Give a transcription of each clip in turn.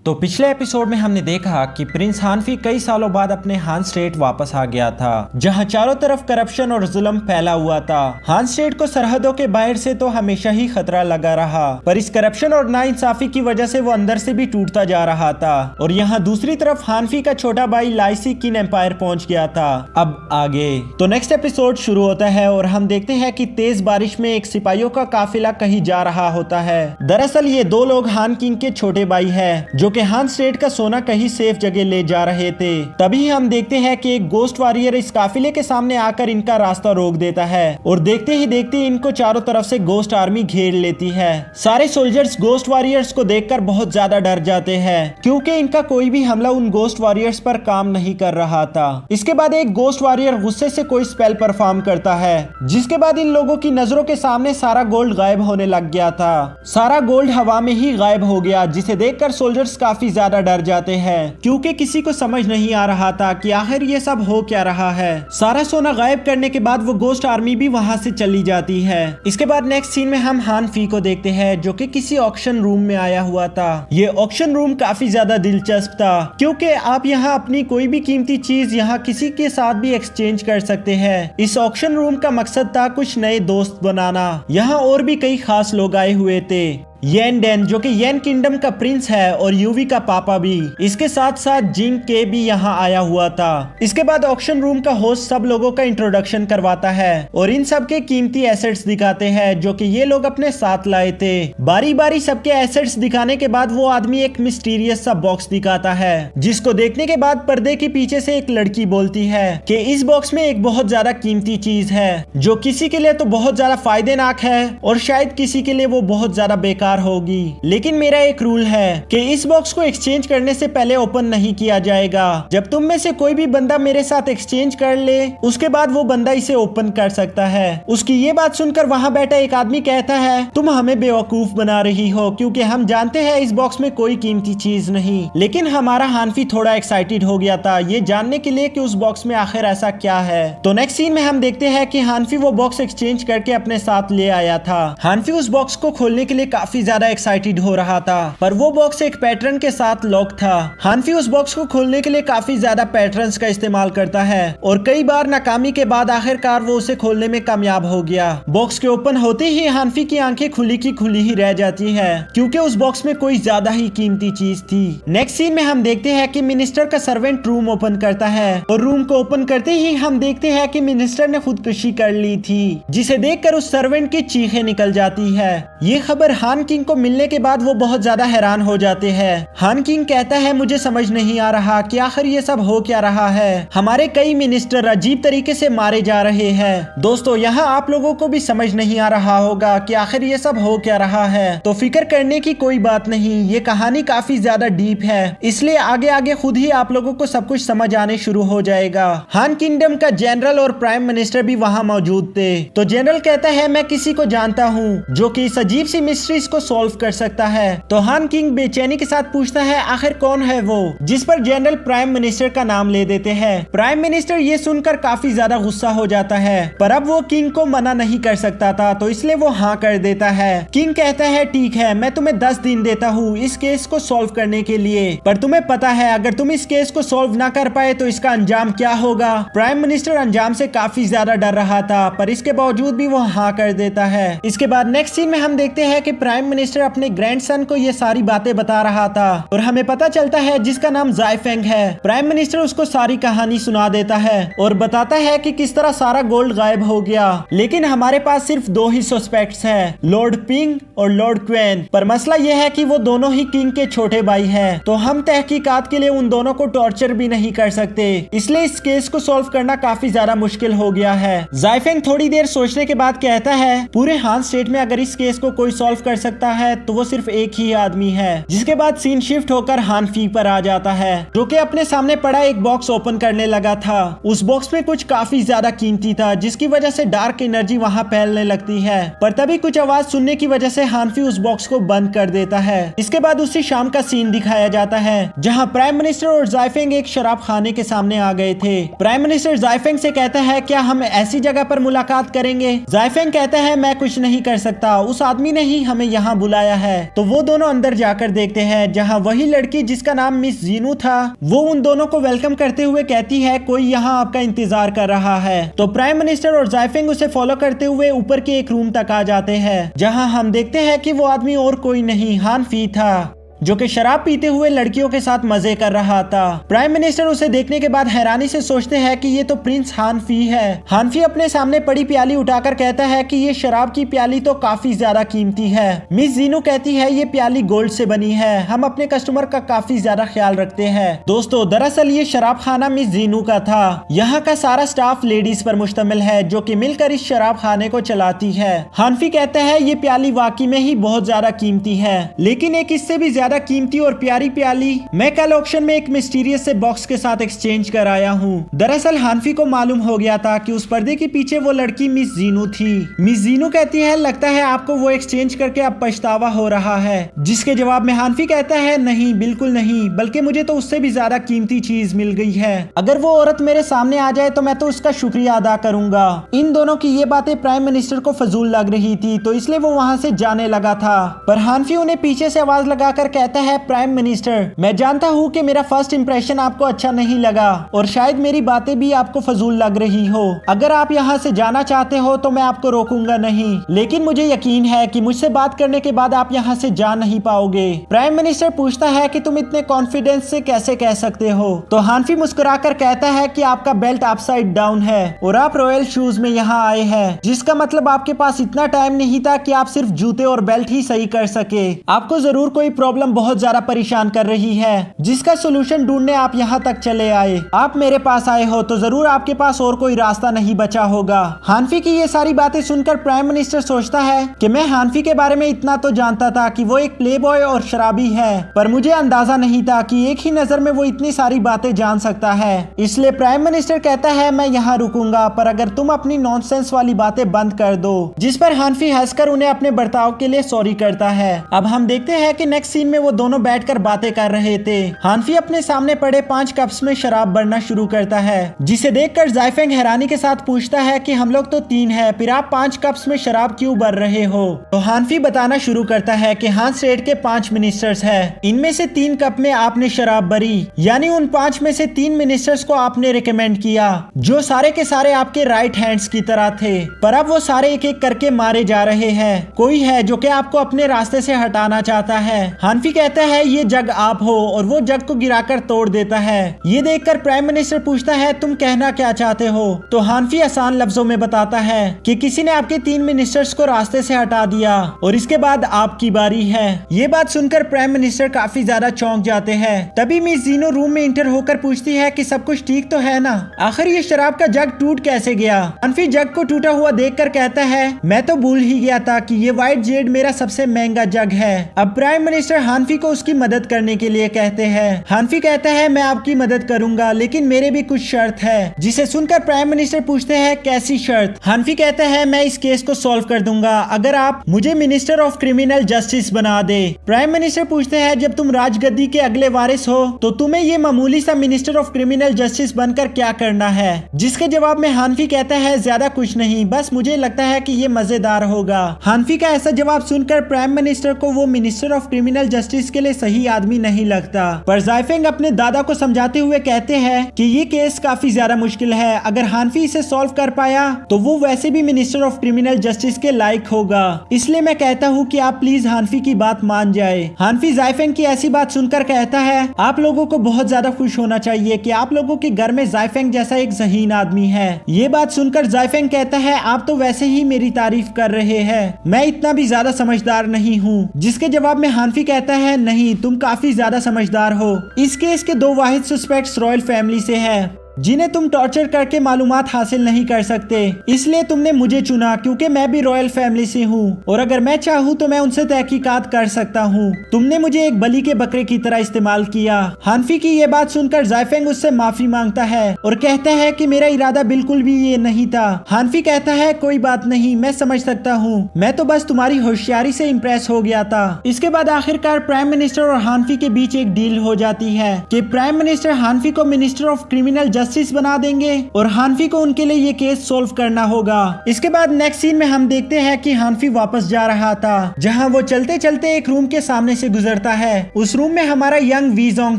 तो पिछले एपिसोड में हमने देखा कि प्रिंस हानफी कई सालों बाद अपने हान स्टेट वापस आ गया था, जहां चारों तरफ करप्शन और जुल्म फैला हुआ था। हान स्टेट को सरहदों के बाहर से तो हमेशा ही खतरा लगा रहा, पर इस करप्शन और नाइंसाफी की वजह से वो अंदर से भी टूटता जा रहा था। और यहाँ दूसरी तरफ हानफी का छोटा भाई लाइसी किन एम्पायर पहुंच गया था। अब आगे तो नेक्स्ट एपिसोड शुरू होता है और हम देखते हैं कि तेज बारिश में एक सिपाहियों का काफिला कहीं जा रहा होता है। दरअसल ये दो लोग हान किंग के छोटे भाई है, जो कि हान स्टेट का सोना कहीं सेफ जगह ले जा रहे थे। तभी हम देखते हैं कि एक गोस्ट वॉरियर इस काफिले के सामने आकर इनका रास्ता रोक देता है और देखते ही देखते इनको चारों तरफ से गोस्ट आर्मी घेर लेती है। सारे सोल्जर्स गोस्ट वॉरियर्स को देखकर बहुत ज्यादा डर जाते हैं, क्योंकि इनका कोई भी हमला उन गोस्ट वॉरियर्स पर काम नहीं कर रहा था। इसके बाद एक गोस्ट वॉरियर गुस्से से कोई स्पेल परफॉर्म करता है, जिसके बाद इन लोगों की नजरों के सामने सारा गोल्ड गायब होने लग गया था। सारा गोल्ड हवा में ही गायब हो गया, जिसे देखकर सोल्जर्स काफी ज्यादा डर जाते हैं, क्योंकि किसी को समझ नहीं आ रहा था कि आखिर ये सब हो क्या रहा है। सारा सोना गायब करने के बाद वो गोस्ट आर्मी भी वहां से चली जाती है। इसके बाद नेक्स्ट सीन में हम हानफी को देखते हैं, जो कि किसी ऑक्शन रूम में आया हुआ था। ये ऑक्शन रूम काफी ज्यादा दिलचस्प था, क्योंकि आप यहाँ अपनी कोई भी कीमती चीज यहाँ किसी के साथ भी एक्सचेंज कर सकते हैं। इस ऑक्शन रूम का मकसद था कुछ नए दोस्त बनाना। यहाँ और भी कई खास लोग आए हुए थे। येन डेन, जो कि येन किंगडम का प्रिंस है, और यूवी का पापा भी। इसके साथ साथ जिंग के भी यहाँ आया हुआ था। इसके बाद ऑक्शन रूम का होस्ट सब लोगों का इंट्रोडक्शन करवाता है और इन सब के कीमती एसेट्स दिखाते हैं, जो कि ये लोग अपने साथ लाए थे। बारी बारी सबके एसेट्स दिखाने के बाद वो आदमी एक मिस्टीरियस सा बॉक्स दिखाता है, जिसको देखने के बाद पर्दे के पीछे से एक लड़की बोलती है कि इस बॉक्स में एक बहुत ज्यादा कीमती चीज है, जो किसी के लिए तो बहुत ज्यादा फायदेनाक है और शायद किसी के लिए वो बहुत ज्यादा बेकार होगी। लेकिन मेरा एक रूल है कि इस बॉक्स को एक्सचेंज करने से पहले ओपन नहीं किया जाएगा। जब तुम में से कोई भी बंदा मेरे साथ एक्सचेंज कर ले, उसके बाद वो बंदा इसे ओपन कर सकता है। उसकी ये बात सुनकर वहाँ बैठा एक आदमी कहता है, तुम हमें बेवकूफ बना रही हो, क्योंकि हम जानते हैं इस बॉक्स में कोई कीमती चीज नहीं। लेकिन हमारा हानफी थोड़ा एक्साइटेड हो गया था ये जानने के लिए कि उस बॉक्स में आखिर ऐसा क्या है। तो नेक्स्ट सीन में हम देखते हैं कि हानफी वो बॉक्स एक्सचेंज करके अपने साथ ले आया था। हानफी उस बॉक्स को खोलने के लिए काफी ज्यादा एक्साइटेड हो रहा था, पर वो बॉक्स एक पैटर्न के साथ लॉक था। हानफी उस बॉक्स को खोलने के लिए काफी ज्यादा पैटर्न्स का इस्तेमाल करता है और कई बार नाकामी के बाद आखिरकार वो उसे खोलने में कामयाब हो गया। बॉक्स के ओपन होते ही हानफी की आंखें खुली की खुली ही रह जाती है, क्योंकि उस बॉक्स में कोई ज्यादा ही कीमती चीज थी। नेक्स्ट सीन में हम देखते हैं कि मिनिस्टर का सर्वेंट रूम ओपन करता है और रूम को ओपन करते ही हम देखते हैं कि मिनिस्टर ने खुदकुशी कर ली थी, जिसे देखकर उस सर्वेंट की चीखें निकल जाती है। ये खबर हान किंग को मिलने के बाद वो बहुत ज्यादा हैरान हो जाते हैं। हान किंग कहता है, मुझे समझ नहीं आ रहा कि आखिर ये सब हो क्या रहा है। हमारे कई मिनिस्टर अजीब तरीके से मारे जा रहे हैं। दोस्तों, यहाँ आप लोगों को भी समझ नहीं आ रहा होगा कि आखिर ये सब हो क्या रहा है, तो फिक्र करने की कोई बात नहीं। ये कहानी काफी ज्यादा डीप है, इसलिए आगे आगे खुद ही आप लोगों को सब कुछ समझ आने शुरू हो जाएगा। हान किंगडम का जनरल और प्राइम मिनिस्टर भी वहाँ मौजूद थे। तो जनरल कहता है, मैं किसी को जानता हूँ जो कि इस अजीब सी मिस्ट्रीज को सॉल्व कर सकता है। तो हान किंग बेचैनी के साथ पूछता है, आखिर कौन है वो, जिस पर जनरल प्राइम मिनिस्टर का नाम ले देते हैं। प्राइम मिनिस्टर ये सुनकर काफी ज्यादा गुस्सा हो जाता है, पर अब वो किंग को मना नहीं कर सकता था, तो इसलिए वो हाँ कर देता है। किंग कहता है, ठीक है, मैं तुम्हें 10 दिन देता हूँ इस केस को सॉल्व करने के लिए, पर तुम्हें पता है अगर तुम इस केस को सॉल्व ना कर पाए तो इसका अंजाम क्या होगा। प्राइम मिनिस्टर अंजाम से काफी ज्यादा डर रहा था, पर इसके बावजूद भी वो हाँ कर देता है। इसके बाद नेक्स्ट सीन में हम देखते हैं कि प्राइम मिनिस्टर अपने ग्रैंडसन को ये सारी बातें बता रहा था और हमें पता चलता है जिसका नाम जायफेंग है। प्राइम मिनिस्टर उसको सारी कहानी सुना देता है और बताता है कि किस तरह सारा गोल्ड गायब हो गया, लेकिन हमारे पास सिर्फ 2 ही सस्पेक्ट्स हैं, लॉर्ड पिंग और लॉर्ड क्वेन। पर मसला यह है कि वो दोनों ही किंग के छोटे भाई हैं, तो हम तहकीकात के लिए उन दोनों को टॉर्चर भी नहीं कर सकते, इसलिए इस केस को सॉल्व करना काफी ज्यादा मुश्किल हो गया है। जायफेंग थोड़ी देर सोचने के बाद कहता है, पूरे हान स्टेट में अगर इस केस को कोई सॉल्व कर सकता है तो वो सिर्फ एक ही आदमी है। जिसके बाद सीन शिफ्ट होकर हानफी पर आ जाता है, जो कि अपने सामने पड़ा एक बॉक्स ओपन करने लगा था। उस बॉक्स में कुछ काफी ज्यादा कीमती था, जिसकी वजह से डार्क एनर्जी वहाँ फैलने लगती है, पर तभी कुछ आवाज सुनने की वजह से हानफी उस बॉक्स को बंद कर देता है। इसके बाद उसी शाम का सीन दिखाया जाता है, जहाँ प्राइम मिनिस्टर और जायफेंग एक शराब खाने के सामने आ गए थे। प्राइम मिनिस्टर जायफेंग से कहता है, क्या हम ऐसी जगह पर मुलाकात करेंगे। जायफेंग कहता है, मैं कुछ नहीं कर सकता, उस आदमी ने ही हमें यहाँ यहाँ बुलाया है। तो वो दोनों अंदर जाकर देखते हैं, जहाँ वही लड़की जिसका नाम मिस जीनू था वो उन दोनों को वेलकम करते हुए कहती है कोई यहाँ आपका इंतजार कर रहा है। तो प्राइम मिनिस्टर और जाइफेंग उसे फॉलो करते हुए ऊपर के एक रूम तक आ जाते हैं, जहाँ हम देखते हैं कि वो आदमी और कोई नहीं हान फी था, जो कि शराब पीते हुए लड़कियों के साथ मजे कर रहा था। प्राइम मिनिस्टर उसे देखने के बाद हैरानी से सोचते हैं कि ये तो प्रिंस हान फी है। हान फी अपने सामने पड़ी प्याली उठाकर कहता है कि ये शराब की प्याली तो काफी ज्यादा कीमती है। मिस जीनू कहती है ये प्याली गोल्ड से बनी है, हम अपने कस्टमर का काफी ज्यादा ख्याल रखते हैं। दोस्तों दरअसल ये शराब खाना मिस जीनू का था। यहाँ का सारा स्टाफ लेडीज पर मुश्तमिल है जो कि मिलकर इस शराब खाने को चलाती है। हान फी कहता है ये प्याली वाकई में ही बहुत ज्यादा कीमती है, लेकिन एक इससे भी ज्यादा कीमती और प्यारी प्याली मैं कल ऑक्शन में एक मिस्टीरियस से बॉक्स के साथ एक्सचेंज कर आया हूँ। दरअसल हानफी को मालूम हो गया था कि उस पर्दे के पीछे वो लड़की मिस जीनू थी। मिस जीनू कहती है लगता है आपको वो एक्सचेंज करके अब पछतावा हो रहा है, जिसके जवाब में हानफी कहता है नहीं बिल्कुल नहीं, बल्कि मुझे तो उससे भी ज्यादा कीमती चीज मिल गई है। अगर वो औरत मेरे सामने आ जाए तो मैं तो उसका शुक्रिया अदा करूंगा। इन दोनों की ये बातें प्राइम मिनिस्टर को फजूल लग रही थी, तो इसलिए वो वहाँ से जाने लगा था। पर हानफी उन्हें पीछे से आवाज लगाकर कहता है प्राइम मिनिस्टर मैं जानता हूँ कि मेरा फर्स्ट इंप्रेशन आपको अच्छा नहीं लगा और शायद मेरी बातें भी आपको फजूल लग रही हो। अगर आप यहाँ से जाना चाहते हो तो मैं आपको रोकूंगा नहीं, लेकिन मुझे यकीन है कि मुझसे बात करने के बाद आप यहाँ से जा नहीं पाओगे। प्राइम मिनिस्टर पूछता है कि तुम इतने कॉन्फिडेंस से कैसे कह सकते हो। तो हानफी मुस्कुराकर कहता है कि आपका बेल्ट अपसाइड डाउन है और आप रॉयल शूज में यहाँ आए हैं, जिसका मतलब आपके पास इतना टाइम नहीं था कि आप सिर्फ जूते और बेल्ट ही सही कर सके। आपको जरूर कोई प्रॉब्लम बहुत ज्यादा परेशान कर रही है, जिसका सोल्यूशन ढूंढने आप यहाँ तक चले आए। आप मेरे पास आए हो तो जरूर आपके पास और कोई रास्ता नहीं बचा होगा। हानफी की ये सारी बातें सुनकर प्राइम मिनिस्टर सोचता है कि मैं हानफी के बारे में इतना तो जानता था कि वो एक प्लेबॉय और शराबी है, पर मुझे अंदाजा नहीं था कि एक ही नजर में वो इतनी सारी बातें जान सकता है। इसलिए प्राइम मिनिस्टर कहता है मैं यहाँ रुकूंगा, पर अगर तुम अपनी नॉनसेंस वाली बातें बंद कर दो। जिस पर हानफी हंसकर उन्हें अपने बर्ताव के लिए सॉरी करता है। अब हम देखते हैं कि नेक्स्ट सीन में वो दोनों बैठकर बातें कर रहे थे। हानफी अपने सामने पड़े 5 कप्स में शराब भरना शुरू करता है, जिसे देखकर जाइफेंग हैरानी के साथ पूछता है कि हम लोग तो 3 हैं, फिर आप 5 कप्स में शराब क्यों भर रहे हो। तो हानफी बताना शुरू करता है कि हान स्टेट के 5 मिनिस्टर्स हैं, इनमें से 3 कप में आपने शराब भरी, यानी उन 5 में से 3 मिनिस्टर्स को आपने रिकमेंड किया, जो सारे के सारे आपके राइट हैंड्स की तरह थे, पर अब वो सारे एक एक करके मारे जा रहे हैं। कोई है जो कि आपको अपने रास्ते से हटाना चाहता है। हानफी कहता है ये जग आप हो, और वो जग को गिराकर तोड़ देता है। ये देखकर प्राइम मिनिस्टर पूछता है तुम कहना क्या चाहते हो। तो हानफी आसान लफ्जों में बताता है कि किसी ने आपके 3 मिनिस्टर्स को रास्ते से हटा दिया और इसके बाद आपकी बारी है। ये बात सुनकर प्राइम मिनिस्टर काफी ज्यादा चौंक जाते हैं। तभी मिस जीनो रूम में इंटर होकर पूछती है कि सब कुछ ठीक तो है ना, आखिर ये शराब का जग टूट कैसे गया। हानफी जग को टूटा हुआ देखकर कहता है मैं तो भूल ही गया था कि ये व्हाइट जेड मेरा सबसे महंगा जग है। अब प्राइम मिनिस्टर हानफी को उसकी मदद करने के लिए कहते हैं। हानफी कहता है मैं आपकी मदद करूंगा, लेकिन मेरे भी कुछ शर्त है, जिसे सुनकर प्राइम मिनिस्टर पूछते हैं कैसी शर्त। हानफी कहता है मैं इस केस को सॉल्व कर दूंगा अगर आप मुझे मिनिस्टर ऑफ क्रिमिनल जस्टिस बना दे। प्राइम मिनिस्टर पूछते हैं जब तुम राजगद्दी के अगले वारिस हो तो तुम्हें ये मामूली सा मिनिस्टर ऑफ क्रिमिनल जस्टिस बनकर क्या करना है। जिसके जवाब में हानफी कहता है ज्यादा कुछ नहीं, बस मुझे लगता है कि ये मजेदार होगा। हानफी का ऐसा जवाब सुनकर प्राइम मिनिस्टर को वो मिनिस्टर ऑफ क्रिमिनल जस्टिस के लिए सही आदमी नहीं लगता। पर जाइफेंग अपने दादा को समझाते हुए कहते हैं कि ये केस काफी ज्यादा मुश्किल है, अगर हानफी इसे सॉल्व कर पाया तो वो वैसे भी मिनिस्टर ऑफ क्रिमिनल जस्टिस के लायक होगा, इसलिए मैं कहता हूँ कि आप प्लीज हानफी की बात मान जाए। हानफी जाइफेंग की ऐसी बात सुनकर कहता है आप लोगों को बहुत ज्यादा खुश होना चाहिए कि आप लोगों के घर में जाइफेंग जैसा एक ज़हीन आदमी है। ये बात सुनकर जाइफेंग कहता है आप तो वैसे ही मेरी तारीफ कर रहे हैं, मैं इतना भी ज्यादा समझदार नहीं हूँ। जिसके जवाब में हानफी कहता है नहीं, तुम काफी ज्यादा समझदार हो। इस केस के 2 वाहिद सस्पेक्ट्स रॉयल फैमिली से हैं, जिन्हें तुम टॉर्चर करके मालूमात हासिल नहीं कर सकते, इसलिए तुमने मुझे चुना क्योंकि मैं भी रॉयल फैमिली से हूँ और अगर मैं चाहूँ तो मैं उनसे तहकीकात कर सकता हूँ। तुमने मुझे एक बलि के बकरे की तरह इस्तेमाल किया। हानफी की ये बात सुनकर जाइफेंग उससे माफी मांगता है और कहता है कि मेरा इरादा बिल्कुल भी ये नहीं था। हानफी कहता है कोई बात नहीं, मैं समझ सकता हूँ, मैं तो बस तुम्हारी होशियारी से इम्प्रेस हो गया था। इसके बाद आखिरकार प्राइम मिनिस्टर और हानफी के बीच एक डील हो जाती है कि प्राइम मिनिस्टर हानफी को मिनिस्टर ऑफ क्रिमिनल जस्टिस बना देंगे और हानफी को उनके लिए ये केस सॉल्व करना होगा। इसके बाद नेक्स्ट सीन में हम देखते हैं कि हानफी वापस जा रहा था, जहाँ वो चलते चलते एक रूम के सामने से गुजरता है। उस रूम में हमारा यंग वीजोंग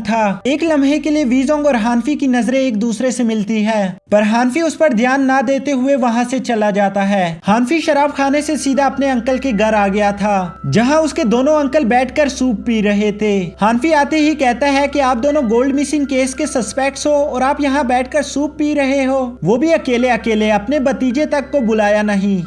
था। एक लम्हे के लिए वीजोंग और हानफी की नजरें एक दूसरे से मिलती है, पर हानफी उस पर ध्यान ना देते हुए वहाँ से चला जाता है। हानफी शराब खाने से सीधा अपने अंकल के घर आ गया था, जहाँ उसके दोनों अंकल बैठकर सूप पी रहे थे। हानफी आते ही कहता है कि आप दोनों गोल्ड मिसिंग केस के सस्पेक्ट्स हो और आप यहाँ बैठकर सूप पी रहे हो, वो भी अकेले अकेले, अपने भतीजे तक को बुलाया नहीं।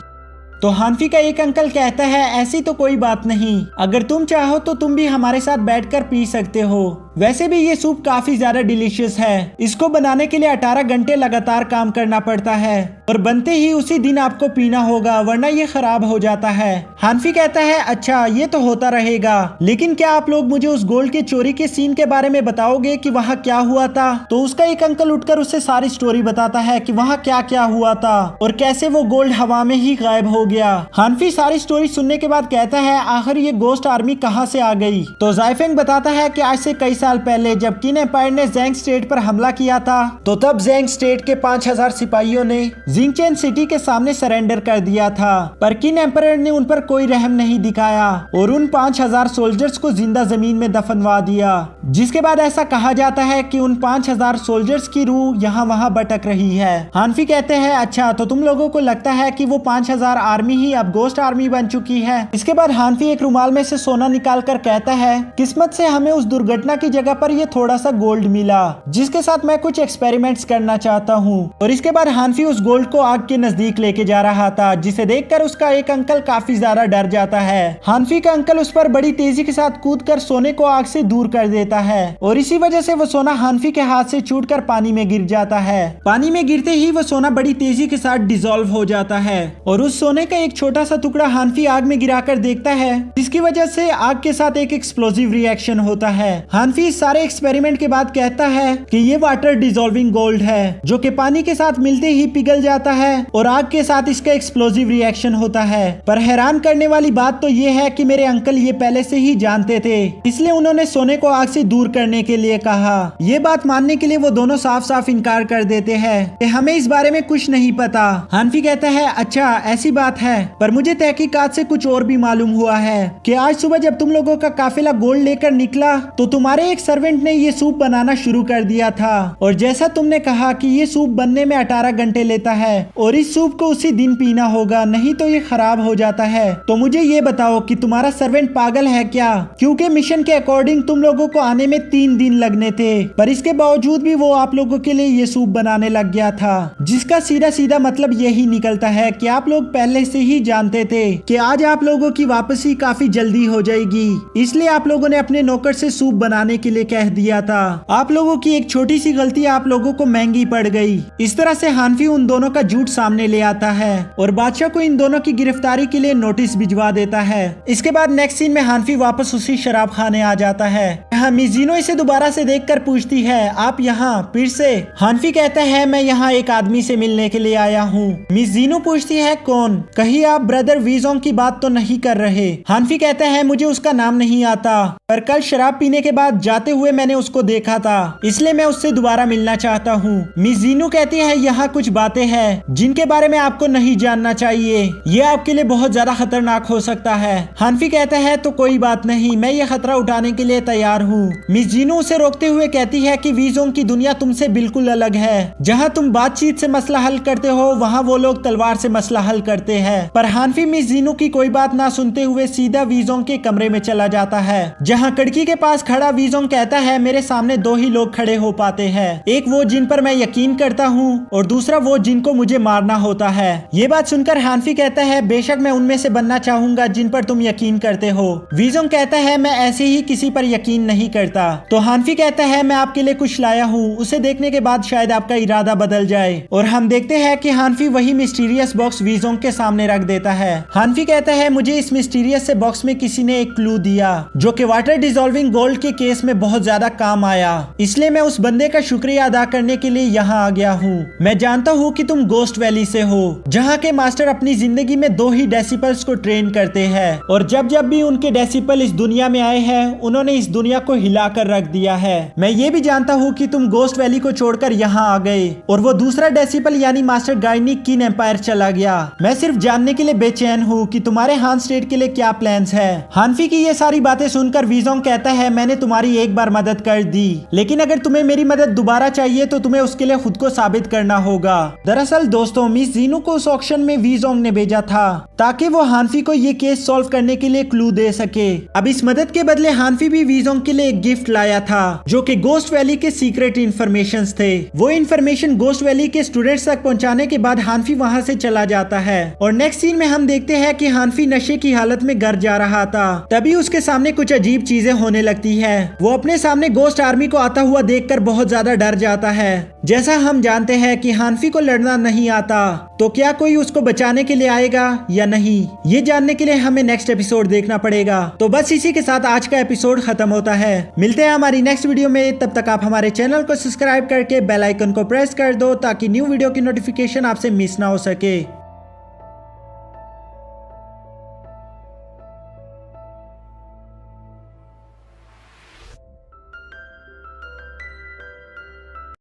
तो हानफी का एक अंकल कहता है ऐसी तो कोई बात नहीं, अगर तुम चाहो तो तुम भी हमारे साथ बैठकर पी सकते हो। वैसे भी ये सूप काफी ज्यादा डिलीशियस है, इसको बनाने के लिए 18 घंटे लगातार काम करना पड़ता है और बनते ही उसी दिन आपको पीना होगा, वरना ये खराब हो जाता है। हानफी कहता है अच्छा ये तो होता रहेगा, लेकिन क्या आप लोग मुझे उस गोल्ड की चोरी के सीन के बारे में बताओगे कि वहाँ क्या हुआ था? तो उसका एक अंकल उठकर उससे सारी स्टोरी बताता है कि वहाँ क्या क्या हुआ था और कैसे वो गोल्ड हवा में ही गायब हो गया। हानफी सारी स्टोरी सुनने के बाद कहता है आखिर ये गोस्ट आर्मी कहाँ से आ गई? तो जायफेंग बताता है कि आज से कई साल पहले जब किन एम्पायर ने ज़ैंग स्टेट पर हमला किया था, तो तब ज़ैंग स्टेट के 5000 सिपाहियों ने जिंगचेन सिटी के सामने सरेंडर कर दिया था, पर किन एम्पायर ने उन पर कोई रहम नहीं दिखाया और उन 5000 सोल्जर्स को जिंदा जमीन में दफनवा दिया। जिसके बाद ऐसा कहा जाता है कि उन 5000 सोल्जर्स की रूह यहाँ वहाँ भटक रही है। हानफी कहते हैं अच्छा तो तुम लोगों को लगता है कि वो 5000 आर्मी ही अब गोस्ट आर्मी बन चुकी है। इसके बाद हानफी एक रुमाल में से सोना निकाल कर कहता है किस्मत से हमें उस दुर्घटना की जगह पर ये थोड़ा सा गोल्ड मिला, जिसके साथ मैं कुछ एक्सपेरिमेंट्स करना चाहता हूँ। और इसके बाद हानफी उस गोल्ड को आग के नजदीक लेके जा रहा था, जिसे देखकर उसका एक अंकल काफी ज्यादा डर जाता है। हानफी का अंकल उस पर बड़ी तेजी के साथ कूदकर सोने को आग से दूर कर देता है और इसी वजह से वो सोना हानफी के हाथ से छूटकर पानी में गिर जाता है। पानी में गिरते ही वो सोना बड़ी तेजी के साथ डिसॉल्व हो जाता है और उस सोने का एक छोटा सा टुकड़ा हानफी आग में गिराकर देखता है, जिसकी वजह से आग के साथ एक एक्सप्लोजिव रिएक्शन होता है। हानफी इस सारे एक्सपेरिमेंट के बाद कहता है कि ये वाटर डिसॉल्विंग गोल्ड है, जो कि पानी के साथ मिलते ही पिघल जाता है और आग के साथ इसका एक्सप्लोजिव रिएक्शन होता है। पर हैरान करने वाली बात तो ये है कि मेरे अंकल ये पहले से ही जानते थे, इसलिए उन्होंने सोने को आग से दूर करने के लिए कहा। ये बात मानने के लिए वो दोनों साफ साफ इनकार कर देते हैं कि हमें इस बारे में कुछ नहीं पता। हानफी कहता है अच्छा ऐसी बात है, पर मुझे तहकीकात से कुछ और भी मालूम हुआ है कि आज सुबह जब तुम लोगों का काफिला गोल्ड लेकर निकला तो तुम्हारे एक सर्वेंट ने ये सूप बनाना शुरू कर दिया था, और जैसा तुमने कहा कि ये सूप बनने में 18 घंटे लेता है और इस सूप को उसी दिन पीना होगा, नहीं तो ये खराब हो जाता है। तो मुझे ये बताओ कि तुम्हारा सर्वेंट पागल है क्या? क्योंकि मिशन के अकॉर्डिंग तुम लोगों को आने में 3 दिन लगने थे, पर इसके बावजूद भी वो आप लोगों के लिए ये सूप बनाने लग गया था, जिसका सीधा सीधा मतलब यही निकलता है कि आप लोग पहले से ही जानते थे कि आज आप लोगों की वापसी काफी जल्दी हो जाएगी, इसलिए आप लोगों ने अपने नौकर से सूप बनाने के लिए कह दिया था। आप लोगों की एक छोटी सी गलती आप लोगों को महंगी पड़ गई। इस तरह से हानफी उन दोनों का झूठ सामने ले आता है और बादशाह को इन दोनों की गिरफ्तारी के लिए नोटिस भिजवा देता है। इसके बाद नेक्स्ट सीन में हानफी वापस उसी शराब खाने आ जाता है। यहाँ मिस जीनो इसे दोबारा से देखकर पूछती है आप यहाँ फिर से? हानफी कहता है मैं यहाँ एक आदमी से मिलने के लिए आया हूँ। मिस जीनो पूछती है कौन? कहीं आप ब्रदर वीजोंग की बात तो नहीं कर रहे? हानफी कहता है मुझे उसका नाम नहीं आता, पर कल शराब पीने के बाद जाते हुए मैंने उसको देखा था, इसलिए मैं उससे दोबारा मिलना चाहता हूँ। मिस जीनू कहती है यहाँ कुछ बातें हैं जिनके बारे में आपको नहीं जानना चाहिए, ये आपके लिए बहुत ज्यादा खतरनाक हो सकता है। हानफी कहता है तो कोई बात नहीं, मैं ये खतरा उठाने के लिए तैयार हूँ। मिस जीनू उसे रोकते हुए कहती है कि वीजोंग की दुनिया तुमसे बिल्कुल अलग है। जहाँ तुम बातचीत से मसला हल करते हो, वहाँ वो लोग तलवार से मसला हल करते हैं। पर हानफी मिस जीनू की कोई बात ना सुनते हुए सीधा वीजोंग के कमरे में चला जाता है, जहाँ खिड़की के पास खड़ा वीजोंग कहता है मेरे सामने 2 ही लोग खड़े हो पाते हैं, एक वो जिन पर मैं यकीन करता हूँ और दूसरा वो जिनको मुझे मारना होता है। ये बात सुनकर हानफी कहता है बेशक मैं उनमें से बनना चाहूंगा जिन पर तुम यकीन करते हो। वीजोंग कहता है मैं ऐसे ही किसी पर यकीन नहीं करता। तो हानफी कहता है मैं आपके लिए कुछ लाया हूँ, उसे देखने के बाद शायद आपका इरादा बदल जाए। और हम देखते हैं कि हानफी वही मिस्टीरियस बॉक्स वीजोंग के सामने रख देता है। हानफी कहता है मुझे इस मिस्टीरियस से बॉक्स में किसी ने एक क्लू दिया जो कि वाटर डिसॉल्विंग गोल्ड के केस में बहुत ज्यादा काम आया, इसलिए मैं उस बंदे का शुक्रिया अदा करने के लिए यहाँ आ गया हूँ। मैं जानता हूँ कि तुम गोस्ट वैली से हो, जहाँ के मास्टर अपनी जिंदगी में 2 ही डेसिपल्स को ट्रेन करते हैं, और जब जब भी उनके डेसिपल इस दुनिया में आए हैं उन्होंने इस दुनिया को हिलाकर रख दिया है। मैं ये भी जानता हूँ कि तुम गोस्ट वैली को छोड़कर यहाँ आ गए और वो दूसरा डेसिपल यानी मास्टर गाइनिक किन एम्पायर चला गया। मैं सिर्फ जानने के लिए बेचैन हूँ कि तुम्हारे हान स्टेट के लिए क्या प्लान्स है। हानफी की ये सारी बातें सुनकर वीजोंग कहता है, मैंने तुम्हारी एक बार मदद कर दी, लेकिन अगर तुम्हें मेरी मदद दोबारा चाहिए तो तुम्हें उसके लिए खुद को साबित करना होगा। दरअसल दोस्तों, मिस जीनू को उस ऑक्शन में वीजोंग ने भेजा था ताकि वो हानफी को ये केस सॉल्व करने के लिए क्लू दे सके। अब इस मदद के बदले हानफी भी वीजोंग के लिए एक गिफ्ट लाया था जो कि गोस्ट वैली के सीक्रेट इन्फॉर्मेशंस थे। वो इन्फॉर्मेशन गोस्ट वैली के स्टूडेंट्स तक पहुंचाने के बाद हानफी वहां से चला जाता है और नेक्स्ट सीन में हम देखते हैं कि हानफी नशे की हालत में घर जा रहा था। तभी उसके सामने कुछ अजीब चीजें होने लगती है। वो अपने सामने गोस्ट आर्मी को आता हुआ देखकर बहुत ज्यादा डर जाता है। जैसा हम जानते हैं कि हानफी को लड़ना नहीं आता, तो क्या कोई उसको बचाने के लिए आएगा या नहीं, ये जानने के लिए हमें नेक्स्ट एपिसोड देखना पड़ेगा। तो बस इसी के साथ आज का एपिसोड खत्म होता है। मिलते हैं हमारी नेक्स्ट वीडियो में। तब तक आप हमारे चैनल को सब्सक्राइब करके बेल आइकन को प्रेस कर दो ताकि न्यू वीडियो की नोटिफिकेशन आपसे मिस ना हो सके।